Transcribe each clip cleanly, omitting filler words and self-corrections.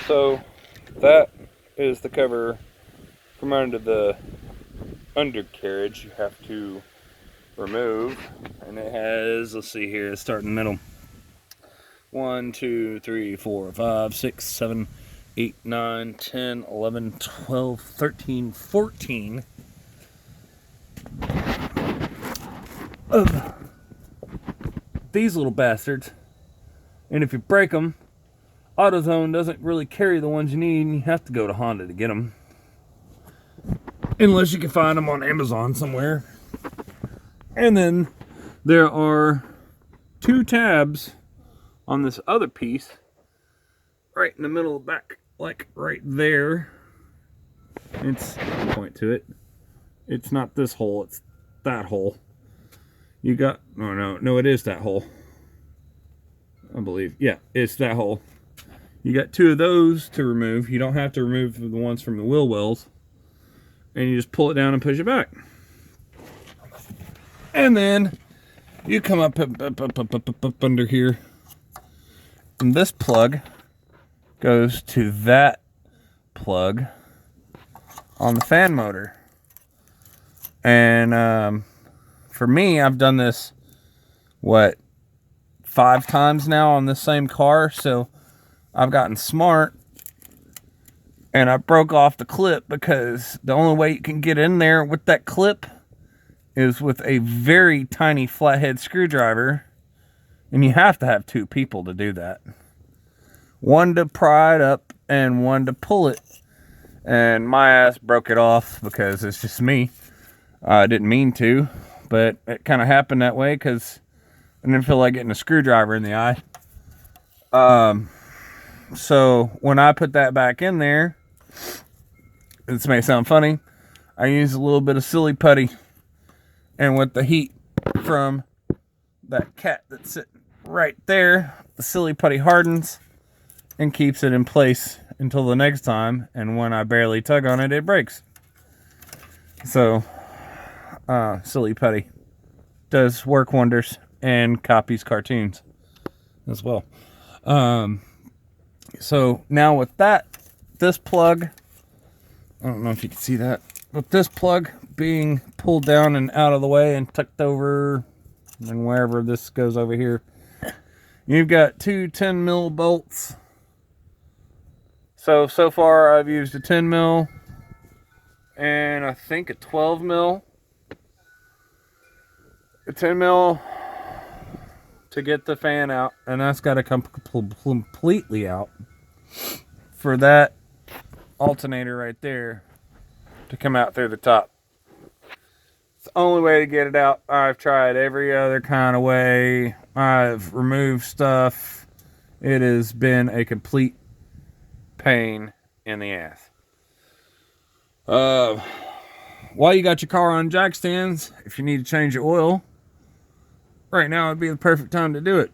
So that is the cover from under the undercarriage. You have to remove, and it has, let's see here, let's start in the middle. 1, 2, 3, 4, 5, 6, 7, 8, 9, 10, 11, 12, 13, 14 of these little bastards. And if you break them, AutoZone doesn't really carry the ones you need, and you have to go to Honda to get them. Unless you can find them on Amazon somewhere. And then there are 2 tabs on this other piece, right in the middle of the back, like right there. It's, point to it. It's not this hole, it's that hole. You got, no, it is that hole. I believe, yeah, it's that hole. You got 2 of those to remove. You don't have to remove the ones from the wheel wells. And you just pull it down and push it back. And then you come up under here. And this plug goes to that plug on the fan motor. And for me, I've done this, 5 times now on this same car. So I've gotten smart. And I broke off the clip because the only way you can get in there with that clip is with a very tiny flathead screwdriver. And you have to have 2 people to do that. One to pry it up and one to pull it. And my ass broke it off because it's just me. I didn't mean to, but it kind of happened that way because I didn't feel like getting a screwdriver in the eye. So when I put that back in there, this may sound funny, I used a little bit of silly putty, and with the heat from that cat that's sitting right there, the silly putty hardens and keeps it in place until the next time, and when I barely tug on it, it breaks. So silly putty does work wonders and copies cartoons as well. So now with that, this plug, I don't know if you can see that, but this plug being pulled down and out of the way and tucked over, and wherever this goes over here, you've got 2 10 mil bolts. So far I've used a 10 mil and I think a 12 mil. A 10 mil to get the fan out, and that's got to come completely out for that alternator right there to come out through the top. It's the only way to get it out. I've tried every other kind of way. I've removed stuff. It has been a complete pain in the ass. While you got your car on jack stands, if you need to change your oil, right now would be the perfect time to do it.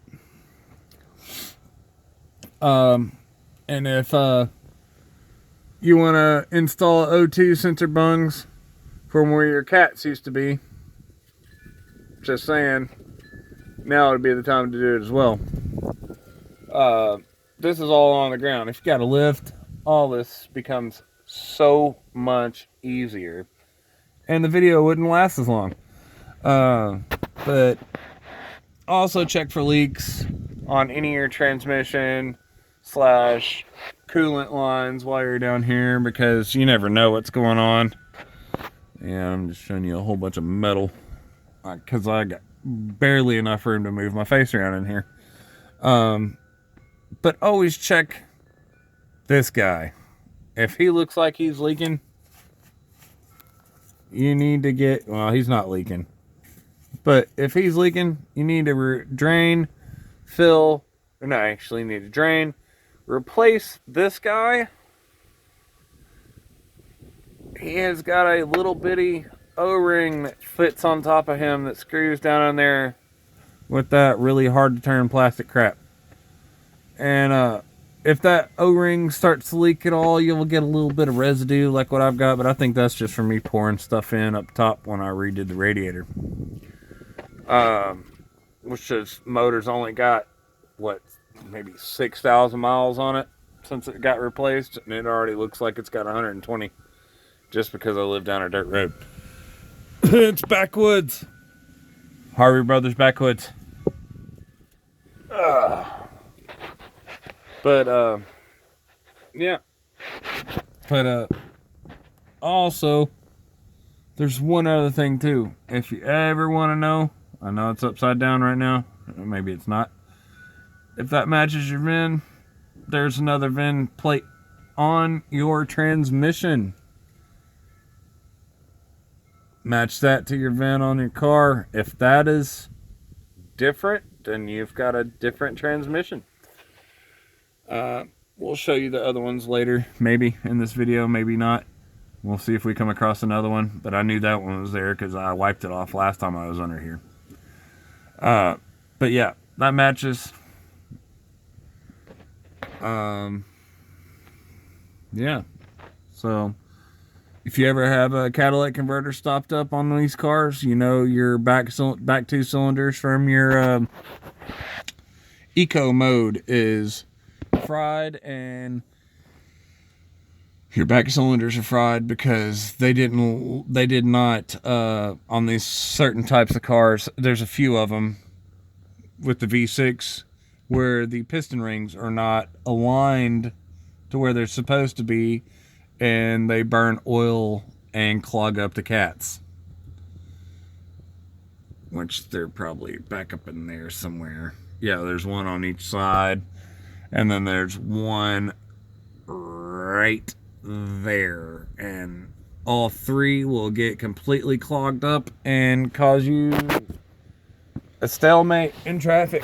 And if you want to install O2 sensor bungs from where your cats used to be, just saying, now would be the time to do it as well. This is all on the ground. If you got a lift, all this becomes so much easier, and the video wouldn't last as long. But also check for leaks on any of your transmission / coolant lines while you're down here, because you never know what's going on. Yeah, I'm just showing you a whole bunch of metal because I got barely enough room to move my face around in here. But always check this guy. If he looks like he's leaking, you need to get, well, he's not leaking, but if he's leaking, you need to drain, fill, or no, actually you need to drain, replace this guy. He has got a little bitty O-ring that fits on top of him that screws down in there with that really hard to turn plastic crap. And if that O-ring starts to leak at all, you'll get a little bit of residue like what I've got, but I think that's just from me pouring stuff in up top when I redid the radiator. Which is, motor's only got, what, maybe 6,000 miles on it. since it got replaced, and it already looks like it's got 120 just because I live down a dirt road. It's backwoods. Harvey Brothers backwoods. But yeah. But also, there's one other thing too. If you ever want to know, I know it's upside down right now. Maybe it's not. If that matches your VIN, there's another VIN plate on your transmission. Match that to your VIN on your car. If that is different, then you've got a different transmission. We'll show you the other ones later, maybe in this video, maybe not. We'll see if we come across another one, but I knew that one was there because I wiped it off last time I was under here. But yeah, that matches. Yeah, so if you ever have a catalytic converter stopped up on these cars, you know your back two cylinders from your eco mode is fried, and your back cylinders are fried because they did not on these certain types of cars. There's a few of them with the V6 where the piston rings are not aligned to where they're supposed to be, and they burn oil and clog up the cats, which they're probably back up in there somewhere. Yeah, there's one on each side, and then there's one right there, and all three will get completely clogged up and cause you a stalemate in traffic.